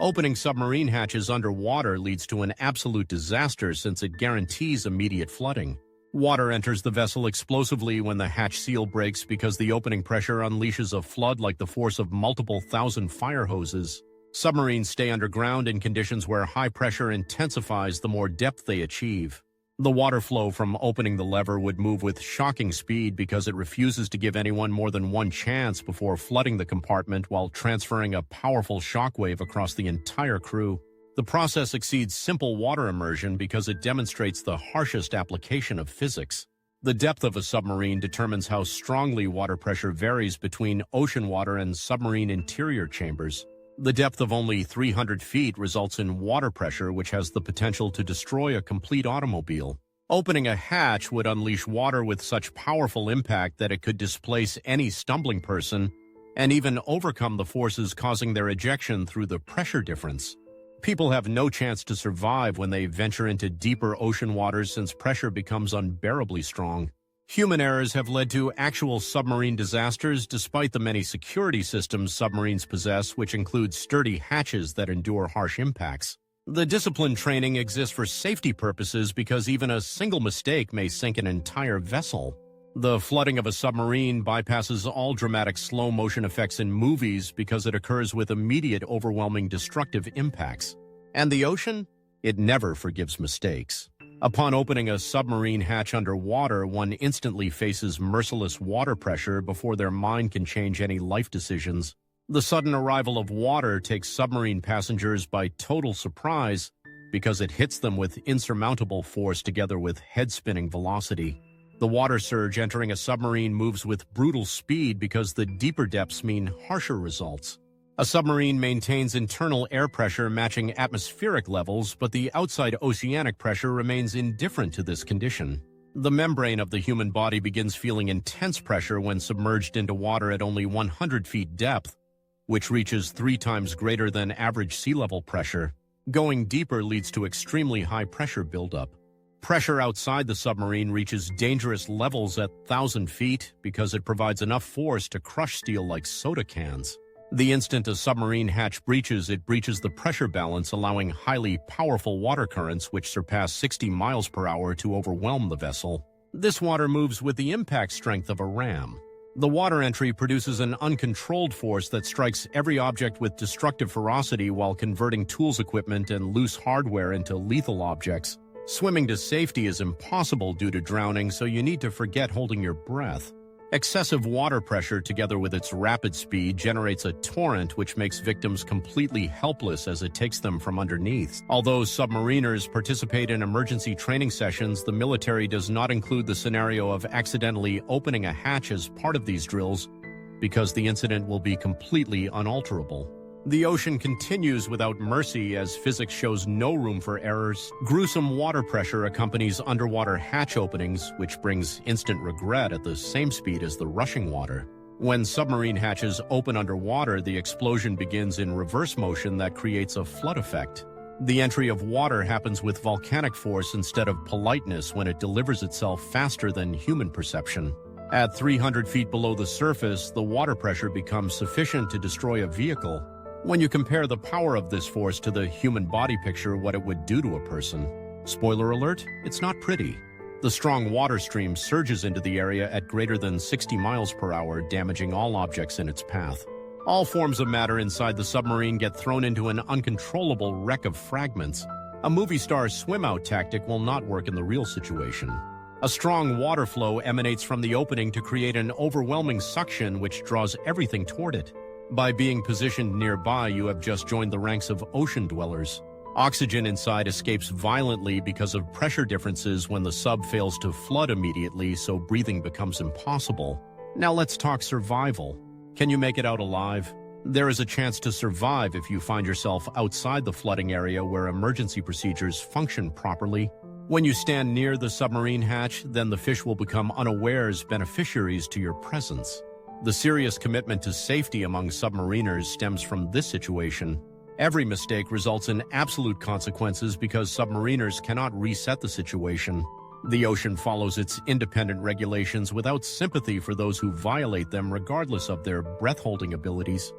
Opening submarine hatches underwater leads to an absolute disaster since it guarantees immediate flooding. Water enters the vessel explosively when the hatch seal breaks because the opening pressure unleashes a flood like the force of multiple thousand fire hoses. Submarines stay underground in conditions where high pressure intensifies the more depth they achieve. The water flow from opening the lever would move with shocking speed because it refuses to give anyone more than one chance before flooding the compartment while transferring a powerful shockwave across the entire crew. The process exceeds simple water immersion because it demonstrates the harshest application of physics. The depth of a submarine determines how strongly water pressure varies between ocean water and submarine interior chambers. The depth of only 300 feet results in water pressure which has the potential to destroy a complete automobile. Opening a hatch would unleash water with such powerful impact that it could displace any stumbling person and even overcome the forces causing their ejection through the pressure difference. People have no chance to survive when they venture into deeper ocean waters since pressure becomes unbearably strong. Human errors have led to actual submarine disasters despite the many security systems submarines possess, which include sturdy hatches that endure harsh impacts. The discipline training exists for safety purposes because even a single mistake may sink an entire vessel. The flooding of a submarine bypasses all dramatic slow-motion effects in movies because it occurs with immediate, overwhelming, destructive impacts. And the ocean? It never forgives mistakes. Upon opening a submarine hatch underwater, one instantly faces merciless water pressure before their mind can change any life decisions. The sudden arrival of water takes submarine passengers by total surprise because it hits them with insurmountable force together with head-spinning velocity. The water surge entering a submarine moves with brutal speed because the deeper depths mean harsher results. A submarine maintains internal air pressure matching atmospheric levels, but the outside oceanic pressure remains indifferent to this condition. The membrane of the human body begins feeling intense pressure when submerged into water at only 100 feet depth, which reaches 3 times greater than average sea level pressure. Going deeper leads to extremely high pressure buildup. Pressure outside the submarine reaches dangerous levels at 1,000 feet because it provides enough force to crush steel like soda cans. The instant a submarine hatch breaches, it breaches the pressure balance, allowing highly powerful water currents which surpass 60 miles per hour to overwhelm the vessel. This water moves with the impact strength of a ram. The water entry produces an uncontrolled force that strikes every object with destructive ferocity while converting tools, equipment, and loose hardware into lethal objects. Swimming to safety is impossible due to drowning, so you need to forget holding your breath. Excessive water pressure together with its rapid speed generates a torrent which makes victims completely helpless as it takes them from underneath. Although submariners participate in emergency training sessions, the military does not include the scenario of accidentally opening a hatch as part of these drills because the incident will be completely unalterable. The ocean continues without mercy as physics shows no room for errors. Gruesome water pressure accompanies underwater hatch openings, which brings instant regret at the same speed as the rushing water. When submarine hatches open underwater, the explosion begins in reverse motion that creates a flood effect. The entry of water happens with volcanic force instead of politeness when it delivers itself faster than human perception. At 300 feet below the surface, the water pressure becomes sufficient to destroy a vehicle. When you compare the power of this force to the human body, picture what it would do to a person. Spoiler alert, it's not pretty. The strong water stream surges into the area at greater than 60 miles per hour, damaging all objects in its path. All forms of matter inside the submarine get thrown into an uncontrollable wreck of fragments. A movie star's swim-out tactic will not work in the real situation. A strong water flow emanates from the opening to create an overwhelming suction which draws everything toward it. By being positioned nearby, you have just joined the ranks of ocean dwellers. Oxygen inside escapes violently because of pressure differences when the sub fails to flood immediately, so breathing becomes impossible. Now let's talk survival. Can you make it out alive? There is a chance to survive if you find yourself outside the flooding area where emergency procedures function properly. When you stand near the submarine hatch, then the fish will become unawares beneficiaries to your presence. The serious commitment to safety among submariners stems from this situation. Every mistake results in absolute consequences because submariners cannot reset the situation. The ocean follows its independent regulations without sympathy for those who violate them regardless of their breath-holding abilities.